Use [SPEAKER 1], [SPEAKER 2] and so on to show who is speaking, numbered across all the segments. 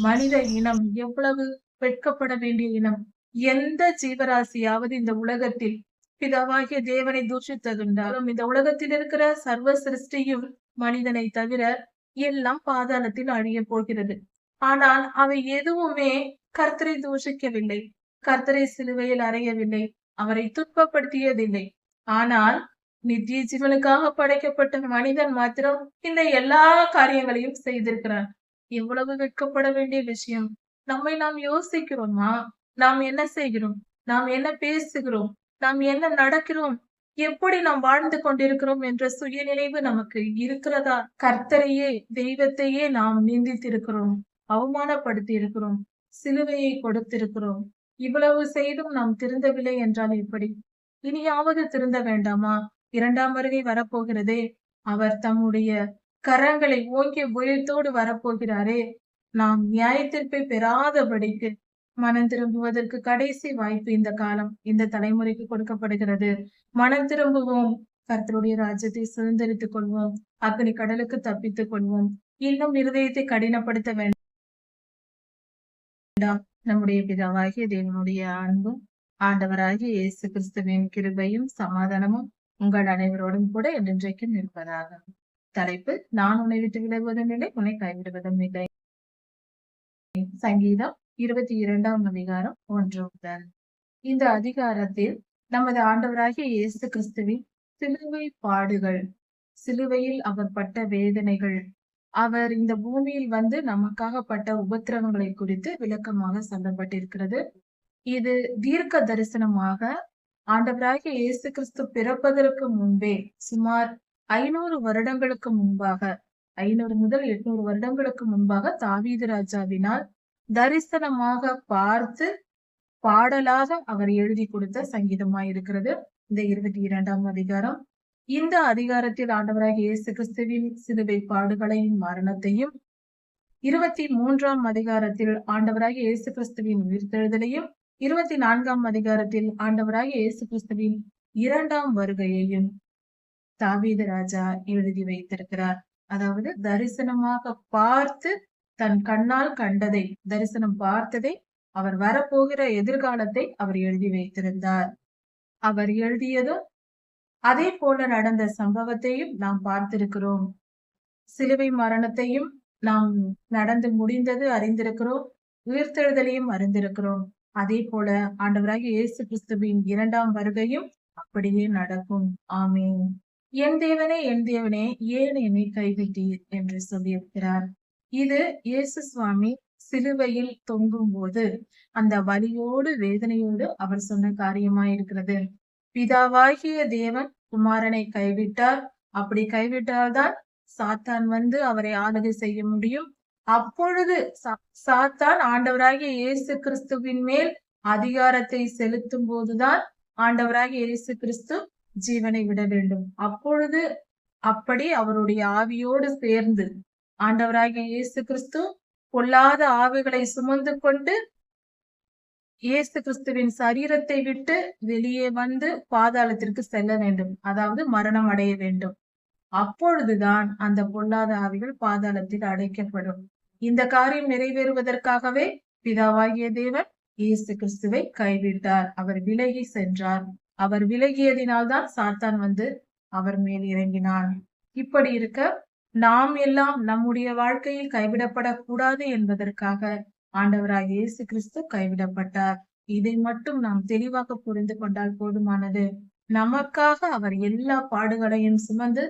[SPEAKER 1] மனித இனம் எவ்வளவு வெட்கப்பட வேண்டிய இனம். எந்த ஜீவராசியாவது இந்த உலகத்தில் பிதாவாகிய தேவனை தூஷித்ததுண்டாலும் இந்த உலகத்தில் இருக்கிற சர்வ சிருஷ்டியும் மனிதனை தவிர எல்லாம் பாதாளத்தில் அழிய போகிறது. ஆனால் அவை எதுவுமே கர்த்தரை தூஷிக்கவில்லை, கர்த்தரை சிலுவையில் அறையவில்லை, அவரை துன்பப்படுத்தியதில்லை. ஆனால் நித்திய ஜீவனுக்காக படைக்கப்பட்ட மனிதன் மாத்திரம் இந்த எல்லா காரியங்களையும் செய்திருக்கிறான். எவ்வளவு வெட்கப்பட வேண்டிய விஷயம். நம்மை நாம் யோசிக்கிறோமா? நாம் என்ன செய்கிறோம்? நாம் என்ன பேசுகிறோம்? நாம் என்ன நடக்கிறோம்? எப்படி நாம் வாழ்ந்து கொண்டிருக்கிறோம் என்ற சுயநினைவு நமக்கு இருக்கிறதா? கர்த்தரையே, தெய்வத்தையே நாம் நிந்தித்திருக்கிறோம், அவமானப்படுத்தி இருக்கிறோம், சிலுவையை கொடுத்திருக்கிறோம். இவ்வளவு செய்தும் நாம் திருந்தவில்லை என்றால் எப்படி? இனியாவது திருந்த வேண்டாமா? இரண்டாம் வருகை வரப்போகிறதே. அவர் தம்முடைய கரங்களை ஓங்கிய புயத்தோடு வரப்போகிறாரே. நாம் நியாயத்தீர்ப்பை பெறாதபடிக்கு மனம் திரும்புவதற்கு கடைசி வாய்ப்பு இந்த காலம், இந்த தலைமுறைக்கு கொடுக்கப்படுகிறது. மனம் திரும்புவோம், கர்த்தருடைய ராஜ்யத்தை சுதந்திரித்துக் கொள்வோம், அக்னி கடலுக்கு தப்பித்துக் கொள்வோம். இன்னும் இருதயத்தை கடினப்படுத்த வேண்டாம். நம்முடைய பிதாவாகிய தேவனுடைய அன்பும் ஆண்டவராகிய இயேசு கிறிஸ்துவின் கிருபையும் சமாதானமும் உங்கள் அனைவரோடும் கூட என்றென்றைக்கும் இருப்பதாக. தலைப்பு: நான் உன்னை விட்டு விலகுவதும் இல்லை, உன்னை கைவிடுவதும் இல்லை. சங்கீதம் 22ஆம் அதிகாரம் 1 முதல். இந்த அதிகாரத்தில் நமது ஆண்டவராகிய இயேசு கிறிஸ்துவின் சிலுவை பாடுகள், சிலுவையில் அவர் பட்ட வேதனைகள், அவர் இந்த பூமியில் வந்து நமக்காக பட்ட உபத்திரவங்களை குறித்து விளக்கமாக சொல்லப்பட்டிருக்கிறது. இது தீர்க்க தரிசனமாக ஆண்டவராகிய இயேசு கிறிஸ்து பிறப்பதற்கு முன்பே சுமார் 500 வருடங்களுக்கு முன்பாக, 500 முதல் 800 வருடங்களுக்கு முன்பாக தாவீது ராஜாவினால் தரிசனமாக பார்த்து பாடலாக அவர் எழுதி கொடுத்த சங்கீதமாயிருக்கிறது இந்த 22ஆம் அதிகாரம். இந்த அதிகாரத்தில் ஆண்டவராகிய இயேசு கிறிஸ்துவின் சிலுவை பாடுகளையும் மரணத்தையும், 23ஆம் அதிகாரத்தில் ஆண்டவராகிய இயேசு கிறிஸ்துவின் உயிர்த்தெழுதலையும், 24ஆம் அதிகாரத்தில் ஆண்டவராகிய இயேசு கிறிஸ்துவின் 2ஆம் வருகையையும் தாவீது ராஜா எழுதி வைத்திருக்கிறார். அதாவது தரிசனமாக பார்த்து தன் கண்ணால் கண்டதை, தரிசனம் பார்த்ததை, அவர் வரப்போகிற எதிர்காலத்தை அவர் எழுதி வைத்திருந்தார். அவர் எழுதியதும் அதே போல நடந்த சம்பவத்தையும் நாம் பார்த்திருக்கிறோம். சிலுவை மரணத்தையும் நாம் நடந்து முடிந்தது அறிந்திருக்கிறோம், உயிர்த்தெழுதலையும் அறிந்திருக்கிறோம். அதே போல ஆண்டவராகிய இயேசு கிறிஸ்துவின் 2ஆம் வருகையும் அப்படியே நடக்கும். ஆமீன். என் தேவனே, என் தேவனே, ஏன் என்னை கைவிட்டீர் என்று சொல்லியிருக்கிறார். இது இயேசு சுவாமி சிலுவையில் தொங்கும் போது அந்த வலியோடு வேதனையோடு அவர் சொன்ன காரியமாயிருக்கிறது. பிதாவாகிய தேவன் குமாரனை கைவிட்டார். அப்படி கைவிட்டால்தான் சாத்தான் வந்து அவரை ஆளுகை செய்ய முடியும். அப்பொழுது சாத்தான் ஆண்டவராகிய இயேசு கிறிஸ்துவின் மேல் அதிகாரத்தை செலுத்தும் போதுதான் ஆண்டவராகிய இயேசு கிறிஸ்து ஜீவனை விட வேண்டும். அப்பொழுது அப்படி அவருடைய ஆவியோடு சேர்ந்து ஆண்டவராகிய இயேசு கிறிஸ்து பொல்லாத ஆவிகளை சுமந்து கொண்டு இயேசு கிறிஸ்துவின் சரீரத்தை விட்டு வெளியே வந்து பாதாளத்திற்கு செல்ல வேண்டும், அதாவது மரணம் அடைய வேண்டும். அப்பொழுதுதான் அந்த பொல்லாத ஆவிகள் பாதாளத்தில் அடைக்கப்படும். இந்த காரியம் நிறைவேறுவதற்காகவே பிதாவாகிய தேவன் இயேசு கிறிஸ்துவை கைவிட்டார். அவர் விலகி சென்றார். அவர் விலகியதினால்தான் சாத்தான் வந்து அவர் மேல் இறங்கினான். இப்படி இருக்க நாம் எல்லாம் நம்முடைய வாழ்க்கையில் கைவிடப்படக்கூடாது என்பதற்காக ஆண்டவராகிய இயேசு கிறிஸ்து கைவிடப்பட்டார். இதை மட்டும் நாம் தெளிவாக புரிந்து கொண்டால் போதுமானது. நமக்காக அவர் எல்லா பாடுகளையும் சுமந்து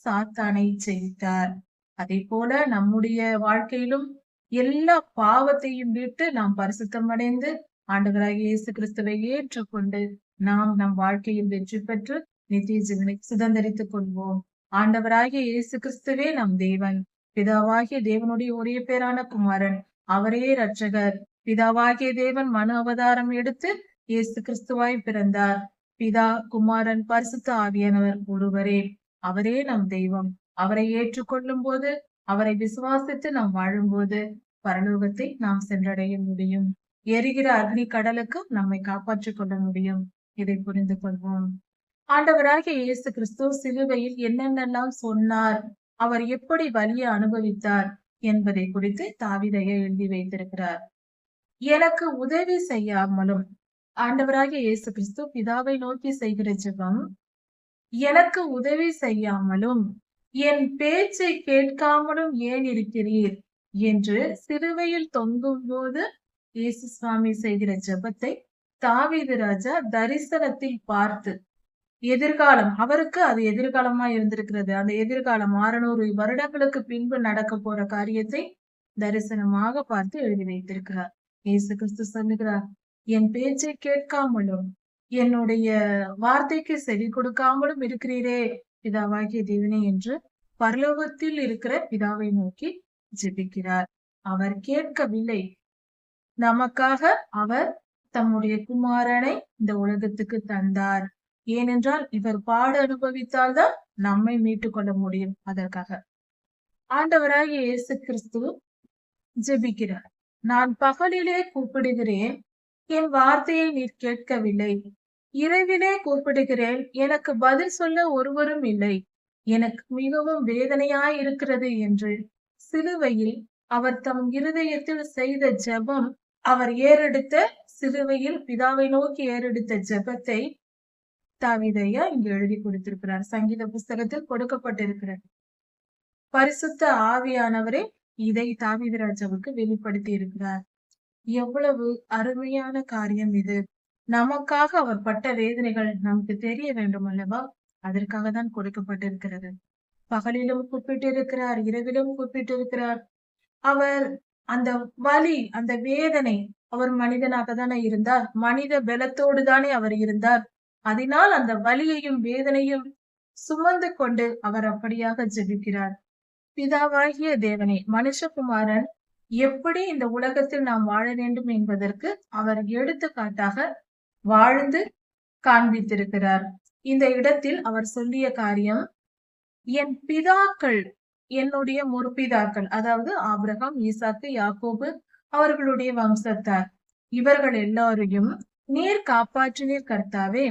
[SPEAKER 1] சாத்தானை ஜெயித்தார். அதே போல நம்முடைய வாழ்க்கையிலும் எல்லா பாவத்தையும் விட்டு நாம் பரிசுத்தம் அடைந்து ஆண்டவராகிய இயேசு கிறிஸ்துவை ஏற்றுக்கொண்டு நாம் நம் வாழ்க்கையில் வெற்றி பெற்று நித்திய ஜீவனை சுதந்திரித்துக் கொள்வோம். ஆண்டவராகிய இயேசு கிறிஸ்துவே நம் தேவன், பிதாவாகிய தேவனுடைய ஒரே பேரான குமாரன், அவரே இரட்சகர். பிதாவாகிய தேவன் மனு அவதாரம் எடுத்து இயேசு கிறிஸ்துவாய் பிறந்தார். பிதா, குமாரன், பரிசுத்த ஆவியானவர் ஒருவரே. அவரே நம் தெய்வம். அவரை ஏற்றுக்கொள்ளும் போது, அவரை விசுவாசித்து நாம் வாழும்போது பரலோகத்தை நாம் சென்றடைய முடியும். எரிகிற அக்னி கடலுக்கு நம்மை காப்பாற்றிக் கொள்ள முடியும். இதை புரிந்து கொள்வோம். ஆண்டவராகிய இயேசு கிறிஸ்து சிலுவையில் என்னென்னலாம் சொன்னார், அவர் எப்படி வலியை அனுபவித்தார், என்பதை குறித்து தாவீதையா எழுதி வைத்திருக்கிறார். எனக்கு உதவி செய்யாமலும், ஆண்டவராகிய இயேசு கிறிஸ்து பிதாவை நோக்கி செய்கிற ஜெபம், எனக்கு உதவி செய்யாமலும் என் பேச்சை கேட்காமலும் ஏன் இருக்கிறீர் என்று சிலுவையில் தொங்கும் போது இயேசு சுவாமி செய்கிற ஜெபத்தை தாவீது ராஜா தரிசனத்தில் பார்த்து, எதிர்காலம் அவருக்கு அது எதிர்காலமா இருந்திருக்கிறது. அந்த எதிர்காலம் 600 வருடங்களுக்கு பின்பு நடக்க போற காரியத்தை தரிசனமாக பார்த்து எழுதி வைத்திருக்கிறார். இயேசு கிறிஸ்து சொல்லுகிறார், என் பேச்சை கேட்காமலும் என்னுடைய வார்த்தைக்கு செவி கொடுக்காமலும் இருக்கிறீரே பிதாவாகிய தேவனே என்று பரலோகத்தில் இருக்கிற பிதாவை நோக்கி ஜெபிக்கிறார். அவர் கேட்கவில்லை. நமக்காக அவர் தம்முடைய குமாரனை இந்த உலகத்துக்கு தந்தார். ஏனென்றால் இவர் பாடு அனுபவித்தால்தான் நம்மை மீட்டுக் கொள்ள முடியும். அதற்காக ஆண்டவராகிய இயேசு கிறிஸ்து ஜெபிக்கிறார். நான் பகலிலே கூப்பிடுகிறேன், என் வார்த்தையை நீர் கேட்கவில்லை. இரவிலே கூப்பிடுகிறேன், எனக்கு பதில் சொல்ல ஒருவரும் இல்லை. எனக்கு மிகவும் வேதனையாய் இருக்கிறது என்று சிலுவையில் அவர் தம் இருதயத்தில் செய்த ஜெபம், அவர் ஏறெடுத்த சிலுவையில் பிதாவை நோக்கி ஏறெடுத்த ஜெபத்தை தாவீதையா இங்கு எழுதி கொடுத்திருக்கிறார். சங்கீத புஸ்தகத்தில் கொடுக்கப்பட்டிருக்கிறது. பரிசுத்த ஆவியானவரே இதை தாவீது ராஜாவுக்கு வெளிப்படுத்தி இருக்கிறார். எவ்வளவு அருமையான காரியம் இது! நமக்காக அவர் பட்ட வேதனைகள் நமக்கு தெரிய வேண்டும் அல்லவா? அதற்காக தான் கொடுக்கப்பட்டிருக்கிறது. பகலிலும் கூப்பிட்டிருக்கிறார், இரவிலும் கூப்பிட்டிருக்கிறார். அவர் அந்த வலி, அந்த வேதனை, அவர் மனிதனாக தானே இருந்தார், மனித பலத்தோடு தானே அவர் இருந்தார். அதனால் அந்த வலியையும் வேதனையும் சுமந்து கொண்டு அவர் அப்படியாக ஜெபிக்கிறார். பிதாவாகிய தேவனே, மனுஷகுமாரன் எப்படி இந்த உலகத்தில் நாம் வாழ வேண்டும் என்பதற்கு அவர் எடுத்துக்காட்டாக வாழ்ந்து காண்பித்திருக்கிறார். இந்த இடத்தில் அவர் சொல்லிய காரியம், என் பிதாக்கள், என்னுடைய முற்பிதாக்கள், அதாவது ஆபிரகாம், ஈசாக்கு, யாக்கோபு அவர்களுடைய வம்சத்தார், இவர்கள் எல்லாரையும் நீர் காப்பாற்றினீர் கர்த்தாவே.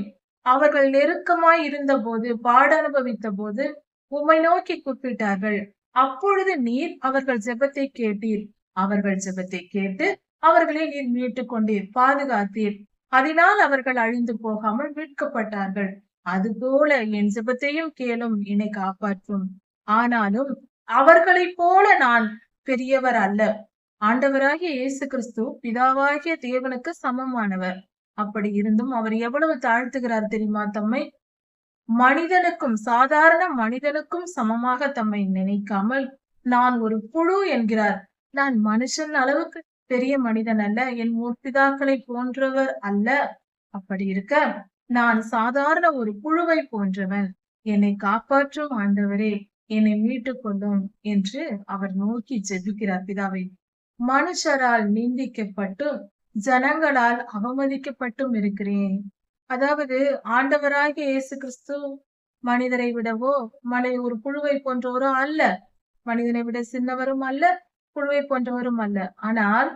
[SPEAKER 1] அவர்கள் நெருக்கமாய் இருந்த போது, பாட அனுபவித்த போது உம்மை நோக்கி கூப்பிட்டார்கள். அப்பொழுது நீர் அவர்கள் ஜெபத்தை கேட்டீர். அவர்கள் ஜெபத்தை கேட்டு அவர்களை நீர் மீட்டுக் கொண்டீர், பாதுகாத்தீர். அதனால் அவர்கள் அழிந்து போகாமல் மீட்கப்பட்டார்கள். அதுபோல என் ஜெபத்தையும் கேளும், என்னை காப்பாற்றும். ஆனாலும் அவர்களைப் போல நான் பெரியவர் அல்ல. ஆண்டவராகிய இயேசு கிறிஸ்து பிதாவாகிய தேவனுக்கு சமமானவர். அப்படி இருந்தும் அவர் எவ்வளவு தாழ்த்துகிறார் தெரியுமா? தம்மை மனிதனுக்கும், சாதாரண மனிதனுக்கும் சமமாக தம்மை நினைக்காமல் நான் ஒரு புழு என்கிறார். நான் மனுஷன் அளவுக்கு பெரிய மனிதன் அல்ல, என் முற்பிதாக்களை போன்றவர் அல்ல. அப்படி இருக்க நான் சாதாரண ஒரு புழுவை போன்றவன். என்னை காப்பாற்றும் ஆண்டவரே, என்னை மீட்டுக் கொள்ளும் என்று அவர் நோக்கி ஜெபிக்கிறார் பிதாவை. மனுஷரால் நிந்திக்கப்பட்டும் ஜனங்களால் அவமதிக்கப்பட்டும் இருக்கிறேன். அதாவது ஆண்டவராகிய இயேசு கிறிஸ்து மனிதரை விடவோ ஒரு புழுவை போன்றவரோ அல்ல, மனிதனை விட சின்னவரும் அல்ல, புழுவை போன்றவரும் அல்ல. ஆனால்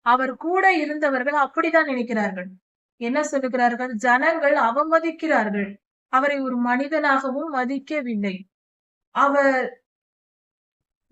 [SPEAKER 1] அவர் கூட இருந்தவர்கள் அப்படித்தான் நினைக்கிறார்கள். என்ன சொல்லுகிறார்கள்? ஜனங்கள் அவமதிக்கிறார்கள். அவரை ஒரு மனிதனாகவும் மதிக்கவில்லை. அவர்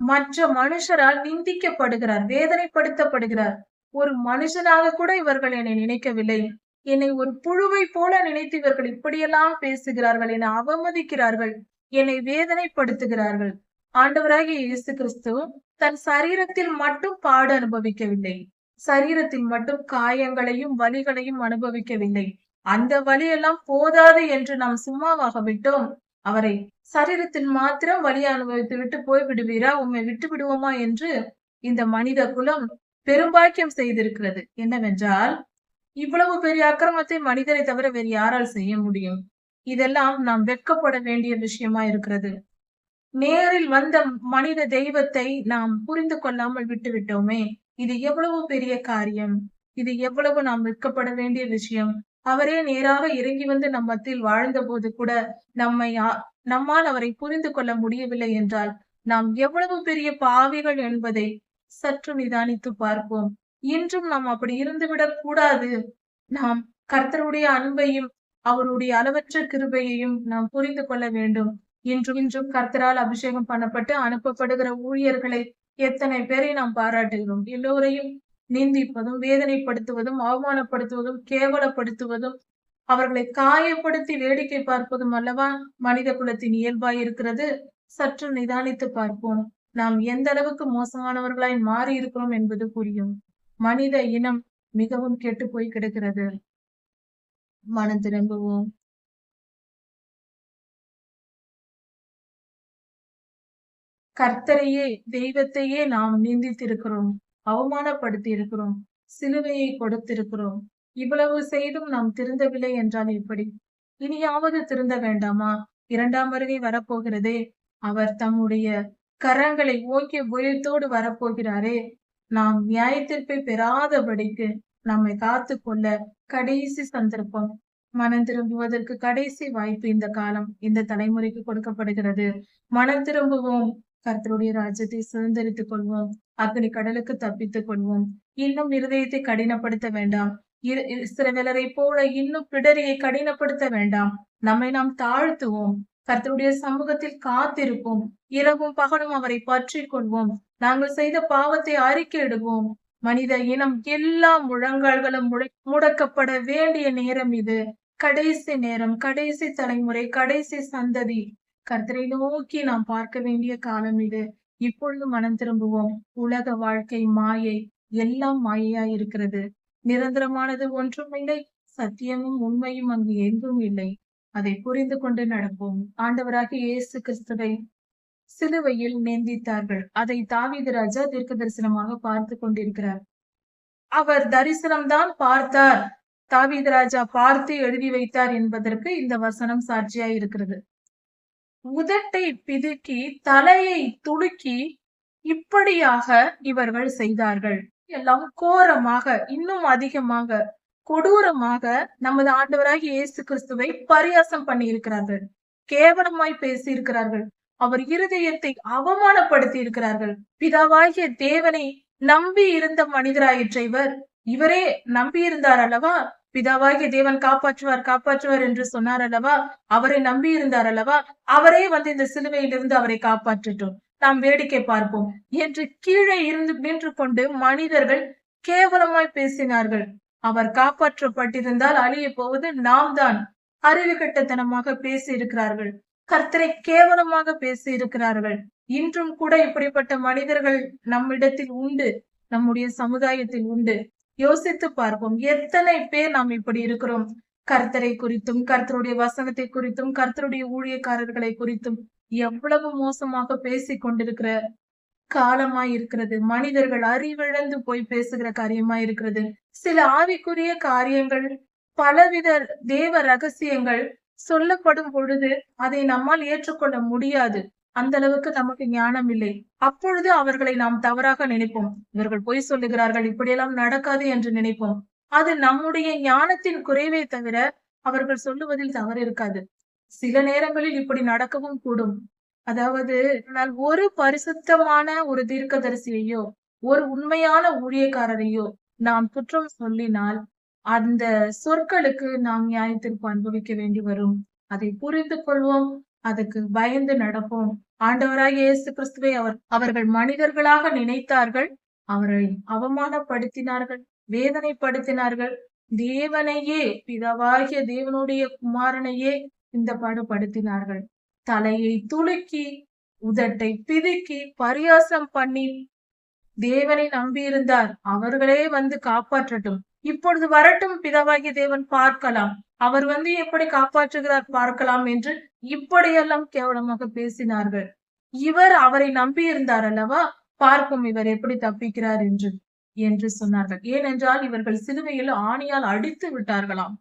[SPEAKER 1] மற்ற மனுஷரால் நிந்திக்கப்படுகிறார், வேதனைப்படுத்தப்படுகிறார். ஒரு மனுஷனாக கூட இவர்கள் என்னை நினைக்கவில்லை. என்னை ஒரு புழுவை போல நினைத்து இவர்கள் இப்படியெல்லாம் பேசுகிறார்கள், என்னை அவமதிக்கிறார்கள், என்னை வேதனைப்படுத்துகிறார்கள். ஆண்டவராகிய இயேசு கிறிஸ்து தன் சரீரத்தில் மட்டும் பாடு அனுபவிக்கவில்லை, சரீரத்தில் மட்டும் காயங்களையும் வலிகளையும் அனுபவிக்கவில்லை. அந்த வலியெல்லாம் போதாது என்று நாம் சும்மாவாக விட்டோம். அவரை சரீரத்தில் மாத்திரம் வலி அனுபவித்து விட்டு போய் விடுவீரா, உம்மை விட்டு விடுவோமா என்று இந்த மனித குலம் பெரும்பாக்கியம் செய்திருக்கிறது. என்னவென்றால், இவ்வளவு பெரிய அக்கிரமத்தை மனிதரை தவிர வேறு யாரால் செய்ய முடியும்? இதெல்லாம் நாம் வெட்கப்பட வேண்டிய விஷயமா இருக்கிறது. நேரில் வந்த மனித தெய்வத்தை நாம் புரிந்து கொள்ளாமல் விட்டு விட்டோமே, இது எவ்வளவு பெரிய காரியம்! இது எவ்வளவு நாம் வெட்கப்பட வேண்டிய விஷயம்! அவரே நேராக இறங்கி வந்து நம் மத்தியில் வாழ்ந்த போது கூட நம்மால் அவரை புரிந்து கொள்ள முடியவில்லை என்றால் நாம் எவ்வளவு பெரிய பாவிகள் என்பதை சற்று நிதானித்து பார்ப்போம். இன்றும் நாம் அப்படி இருந்துவிடக் கூடாது. நாம் கர்த்தருடைய அன்பையும் அவருடைய அளவற்ற கிருபையையும் நாம் புரிந்து கொள்ள வேண்டும். இன்றும் கர்த்தரால் அபிஷேகம் பண்ணப்பட்டு அனுப்பப்படுகிற ஊழியர்களை எத்தனை பேரை நாம் பாராட்டுகிறோம். எல்லோரையும் நிந்திப்பதும், வேதனைப்படுத்துவதும், அவமானப்படுத்துவதும், கேவலப்படுத்துவதும், அவர்களை காயப்படுத்தி வேடிக்கை பார்ப்பதும் அல்லவா மனித குலத்தின் இயல்பாய் இருக்கிறது. சற்று நிதானித்து பார்ப்போம். நாம் எந்த அளவுக்கு மோசமானவர்களாய் மாறி இருக்கிறோம் என்பது புரியும். மனித இனம் மிகவும் கெட்டு போய் கிடக்கிறது. மனம் திரும்புவோம். கர்த்தரையே, தெய்வத்தையே நாம் நிந்தித்திருக்கிறோம், அவமானப்படுத்தி இருக்கிறோம், சிலுவையை கொடுத்திருக்கிறோம். இவ்வளவு செய்தும் நாம் திருந்தவில்லை என்றால் எப்படி? இனியாவது திருந்த வேண்டாமா? 2ஆம் வருகை வரப்போகிறதே. அவர் தம்முடைய கரங்களை ஓங்கிய புயத்தோடு வரப்போகிறாரே. நாம் நியாயத்தீர்ப்பை பெறாதபடிக்கு நம்மை காத்து கொள்ள கடைசி சந்தர்ப்பம். மனம் திரும்புவதற்கு கடைசி வாய்ப்பு இந்த காலம், இந்த தலைமுறைக்கு கொடுக்கப்படுகிறது. மனம் திரும்புவோம். கர்த்தருடைய ராஜ்யத்தை சுதந்திரித்துக் கொள்வோம். அக்னி கடலுக்கு தப்பித்துக் கொள்வோம். இன்னும் இருதயத்தை கடினப்படுத்த வேண்டாம். இஸ்ரவேலரை போல இன்னும் பிடரியை கடினப்படுத்த வேண்டாம். நம்மை நாம் தாழ்த்துவோம். கர்த்தருடைய சமூகத்தில் காத்திருப்போம். இரவும் பகலும் அவரை பற்றி கொள்வோம். நாங்கள் செய்த பாவத்தை அறிக்கையிடுவோம். மனித இனம் எல்லா முழங்கால்களும் முடக்கப்பட வேண்டிய நேரம் இது. கடைசி நேரம், கடைசி தலைமுறை, கடைசி சந்ததி. கர்த்தரை நோக்கி நாம் பார்க்க வேண்டிய காலம் இது. இப்பொழுது மனம் திரும்புவோம். உலக வாழ்க்கை மாயை, எல்லாம் மாயையா இருக்கிறது. நிரந்தரமானது ஒன்றும் இல்லை. சத்தியமும் உண்மையும் அங்கு எங்கும் இல்லை. அதை புரிந்து கொண்டு நடப்போம். ஆண்டவராகிய இயேசு கிறிஸ்துவை சிலுவையில் நிந்தித்தார்கள். அதை தாவீது ராஜா தீர்க்க தரிசனமாக பார்த்து கொண்டிருக்கிறார். அவர் தரிசனம்தான் பார்த்தார், தாவீது ராஜா பார்த்து எழுதி வைத்தார் என்பதற்கு இந்த வசனம் சாட்சியாய் இருக்கிறது. உதட்டை பிதுக்கி தலையை துடுக்கி இப்படியாக இவர்கள் செய்தார்கள். எல்லாம் கோரமாக, இன்னும் அதிகமாக, கொடூரமாக நமது ஆண்டவராகிய இயேசு கிறிஸ்துவை பரியாசம் பண்ணி இருக்கிறார்கள். கேவலமாய் பேசி இருக்கிறார்கள். அவர் இருதயத்தை அவமானப்படுத்தி இருக்கிறார்கள். பிதாவாகிய தேவனை நம்பி இருந்த மனிதராயிற்ற இவரே நம்பி இருந்தார் அல்லவா? பிதாவாகிய தேவன் காப்பாற்றுவார் காப்பாற்றுவார் என்று சொன்னார் அல்லவா? அவரை நம்பி இருந்தார் அல்லவா? அவரே வந்து இந்த சிலுவையிலிருந்து அவரை காப்பாற்றட்டும், நாம் வேடிக்கை பார்ப்போம் என்று கீழே இருந்து நின்று கொண்டு மனிதர்கள் கேவலமாய் பேசினார்கள். அவர் காப்பாற்றப்பட்டிருந்தால் அழிய போவது நாம் தான். அறிவுகட்டத்தனமாக பேசி இருக்கிறார்கள். கர்த்தரை கேவலமாக பேசி இருக்கிறார்கள். இன்றும் கூட இப்படிப்பட்ட மனிதர்கள் நம்மிடத்தில் உண்டு, நம்முடைய சமுதாயத்தில் உண்டு. யோசித்து பார்ப்போம், எத்தனை பேர் நாம் இப்படி இருக்கிறோம். கர்த்தரை குறித்தும், கர்த்தருடைய வசனத்தை குறித்தும், கர்த்தருடைய ஊழியக்காரர்களை குறித்தும் எவ்வளவு மோசமாக பேசி கொண்டிருக்கிற காலமாய் இருக்கிறது. மனிதர்கள் அறிவிழந்து போய் பேசுகிற காரியமாய் இருக்கிறது. சில ஆவிக்குரிய காரியங்கள், பலவித தேவ ரகசியங்கள் சொல்லப்படும் பொழுது அதை நம்மால் ஏற்றுக்கொள்ள முடியாது. அந்த அளவுக்கு நமக்கு ஞானம் இல்லை. அப்பொழுது அவர்களை நாம் தவறாக நினைப்போம். இவர்கள் பொய் சொல்லுகிறார்கள், இப்படியெல்லாம் நடக்காது என்று நினைப்போம். அது நம்முடைய ஞானத்தின் குறைவே தவிர அவர்கள் சொல்லுவதில் தவறு இருக்காது. சில நேரங்களில் இப்படி நடக்கவும் கூடும். அதாவது ஒரு பரிசுத்தமான ஒரு தீர்க்கதரிசியையோ, ஒரு உண்மையான ஊழியக்காரரையோ நாம் குற்றம் சொல்லினால் அந்த சொற்களுக்கு நாம் நியாயத்திற்கு அனுபவிக்க வேண்டி வரும். அதை புரிந்து கொள்வோம். அதுக்கு பயந்து நடப்போம். ஆண்டவராக இயேசு கிறிஸ்துவை அவர்கள் மனிதர்களாக நினைத்தார்கள். அவரை அவமானப்படுத்தினார்கள், வேதனைப்படுத்தினார்கள். தேவனையே, பிதாவாகிய தேவனுடைய குமாரனையே இந்த பாடுபடுத்தினார்கள். தலையை துலுக்கி, உதட்டை பிதுக்கி, பரியாசம் பண்ணி தேவனை நம்பியிருந்தார். அவர்களே வந்து காப்பாற்றட்டும், இப்பொழுது வரட்டும், பிதாவாகிய தேவன் பார்க்கலாம், அவர் வந்து எப்படி காப்பாற்றுகிறார் பார்க்கலாம் என்று இப்படியெல்லாம் கேவலமாக பேசினார்கள். இவர் அவரை நம்பியிருந்தார் அல்லவா, பார்க்கும் இவர் எப்படி தப்பிக்கிறார் என்று சொன்னார்கள். ஏனென்றால் இவர்கள் சிலுவையில் ஆணியால் அடித்து விட்டார்களாம்.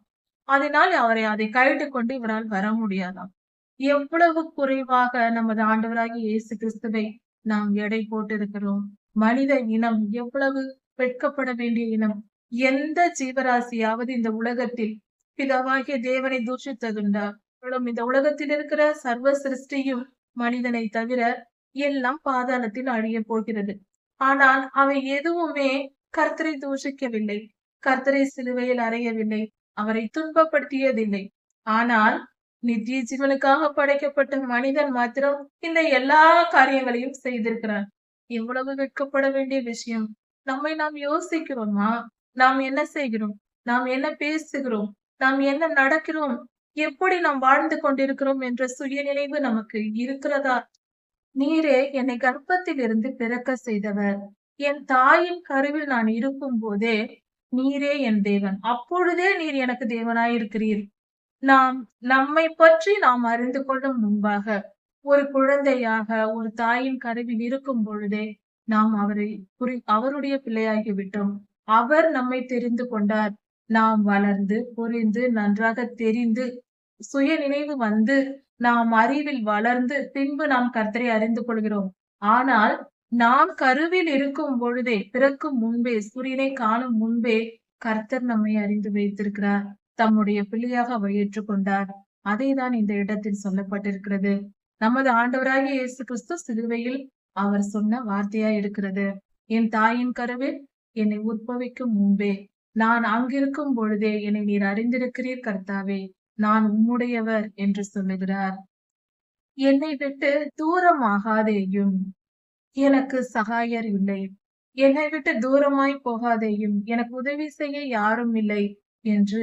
[SPEAKER 1] அதனால் அதை கழட்டி கொண்டு இவரால் வர முடியாதாம். எவ்வளவு குறைவாக நமது ஆண்டவராகிய இயேசு கிறிஸ்துவை நாம் எடை போட்டிருக்கிறோம். மனித இனம் எவ்வளவு வெட்கப்பட வேண்டிய இனம். எந்த ஜீவராசியாவது இந்த உலகத்தில் பிதாவாகிய தேவனை தூஷித்ததுண்டா? இந்த உலகத்தில் இருக்கிற சர்வ சிருஷ்டியும் மனிதனை தவிர எல்லாம் பாதாளத்தில் அழிய போகிறது. ஆனால் அவை எதுவுமே கர்த்தரை தூஷிக்கவில்லை, கர்த்தரை சிலுவையில் அறையவில்லை, அவரை துன்பப்படுத்தியதில்லை. ஆனால் நித்திய ஜீவனுக்காக படைக்கப்பட்ட மனிதன் மாத்திரம் இந்த எல்லா காரியங்களையும் செய்திருக்கிறார். எவ்வளவு வெட்கப்பட வேண்டிய விஷயம். நம்மை நாம் யோசிக்கிறோமா? நாம் என்ன செய்கிறோம்? நாம் என்ன பேசுகிறோம்? நாம் என்ன நடக்கிறோம்? எப்படி நாம் வாழ்ந்து கொண்டிருக்கிறோம் என்ற சுயநினைவு நமக்கு இருக்கிறதா? நீரே என்னை கர்ப்பத்திலிருந்து பிறக்க செய்தவர். என் தாயின் கருவில் நான் இருக்கும்போதே, நீரே என் தேவன். அப்பொழுதே நீர் எனக்கு தேவனாயிருக்கிறீர். நாம் நம்மைப் பற்றி நாம் அறிந்து கொள்ளும் முன்பாக, ஒரு குழந்தையாக ஒரு தாயின் கருவில் இருக்கும் பொழுதே, நாம் அவருடைய பிள்ளையாகி விட்டோம். அவர் நம்மை தெரிந்து கொண்டார். நாம் வளர்ந்து, புரிந்து, நன்றாக தெரிந்து, சுய நினைவு வந்து, நாம் அறிவில் வளர்ந்து, பின்பு நாம் கர்த்தரை அறிந்து கொள்கிறோம். ஆனால், நாம் கருவில் இருக்கும் பொழுதே, பிறக்கும் முன்பே, சூரியனை காணும் முன்பே, கர்த்தர் நம்மை அறிந்து வைத்திருக்கிறார். தம்முடைய பிள்ளையாக அவர் ஏற்றுக்கொண்டார். அதைதான் இந்த இடத்தில் சொல்லப்பட்டிருக்கிறது. நமது ஆண்டவராகிய இயேசு கிறிஸ்து சிலுவையில் அவர் சொன்ன வார்த்தையாய் இருக்கிறது. என் தாயின் கருவில் என்னை உற்பவிக்கும் முன்பே, நான் அங்கிருக்கும் பொழுதே என்னை நீர் அறிந்திருக்கிறீர் கர்த்தாவே. நான் உம்முடையவர் என்று சொல்லுகிறார். என்னை விட்டு தூரமாகாதேயும், எனக்கு சகாயர் இல்லை. என்னை விட்டு தூரமாய் போகாதேயும், எனக்கு உதவி செய்ய யாரும் இல்லை என்று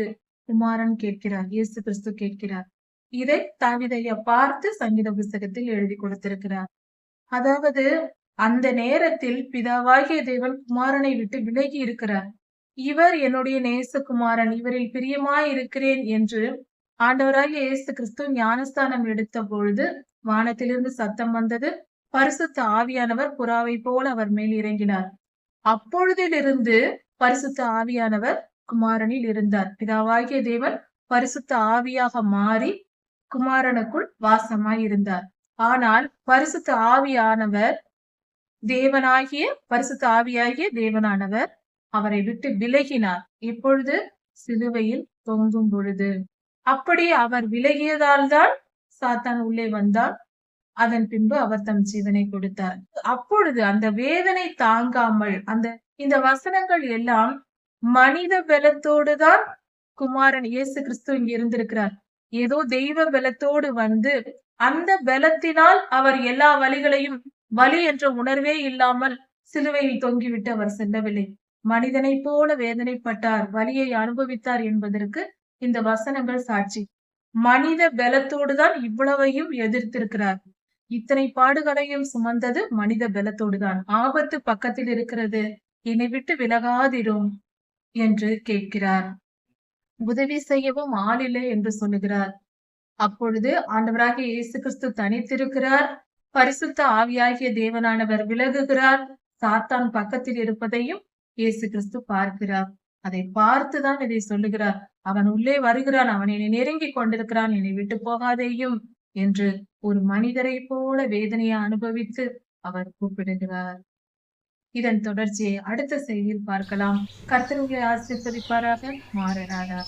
[SPEAKER 1] குமாரன் கேட்கிறார். இயேசு கிறிஸ்து கேட்கிறார். இதை தாவீதையா பார்த்து சங்கீத புஸ்தகத்தில் எழுதி கொடுத்திருக்கிறார். அதாவது அந்த நேரத்தில் பிதாவாகிய தேவன் குமாரனை விட்டு விலகி இருக்கிறார். இவர் என்னுடைய நேசகுமாரன், இவரில் பிரியமாய் இருக்கிறேன் என்று ஆண்டவராகிய இயேசு கிறிஸ்து ஞானஸ்தானம் எடுத்த பொழுது வானத்திலிருந்து சத்தம் வந்தது. பரிசுத்த ஆவியானவர் புறாவை போல அவர் மேல் இறங்கினார். அப்பொழுதிலிருந்து பரிசுத்த ஆவியானவர் குமாரனில் இருந்தார். பிதாவாகிய தேவன் பரிசுத்த ஆவியாக மாறி குமாரனுக்குள் வாசமாய் இருந்தார். ஆனால் பரிசுத்த ஆவியானவர் பரிசுத்த ஆவியாகிய தேவனானவர் அவரை விட்டு விலகினார். இப்பொழுது சிலுவையில் தொங்கும் பொழுது. அப்படி அவர் விலகியதால் தான் சாத்தான் உள்ளே வந்தார். அதன் பின்பு அவர் தம் ஜீவனை கொடுத்தார். அப்பொழுது அந்த வேதனை தாங்காமல் இந்த வசனங்கள் எல்லாம் மனித பலத்தோடுதான் குமாரன் இயேசு கிறிஸ்து இங்க இருந்திருக்கிறார். ஏதோ தெய்வ பலத்தோடு வந்து அந்த பலத்தினால் அவர் எல்லா வலிகளையும் வலி என்ற உணர்வே இல்லாமல் சிலுவையில் தொங்கிவிட்டு அவர் செல்லவில்லை. மனிதனை போல வேதனைப்பட்டார், வலியை அனுபவித்தார் என்பதற்கு இந்த வசனங்கள் சாட்சி. மனித பலத்தோடுதான் இவ்வளவையும் எதிர்த்திருக்கிறார். இத்தனை பாடுகளையும் சுமந்தது மனித பலத்தோடுதான். ஆபத்து பக்கத்தில் இருக்கிறது, என்னை விட்டு விலகாதிரும் என்று கேட்கிறார். உதவி செய்யவும் ஆள் இல்லை என்று சொல்லுகிறார். அப்பொழுது ஆண்டவராகிய இயேசு கிறிஸ்து தனித்திருக்கிறார். பரிசுத்த ஆவியாகிய தேவனானவர் விலகுகிறார். சாத்தான் பக்கத்தில் இருப்பதையும் இயேசு கிறிஸ்து பார்க்கிறார். அதை பார்த்துதான் இதை சொல்லுகிறார். அவன் உள்ளே வருகிறான், அவன் என்னை நெருங்கி கொண்டிருக்கிறான், என்னை விட்டு போகாதேயும் என்று ஒரு மனிதரை போல வேதனையை அனுபவித்து அவர் கூப்பிடுகிறார். இதன் தொடர்ச்சியை அடுத்த செய்தியில் பார்க்கலாம். கர்த்தர் உங்களை ஆசீர்வதிப்பாராக. மாறனாரா.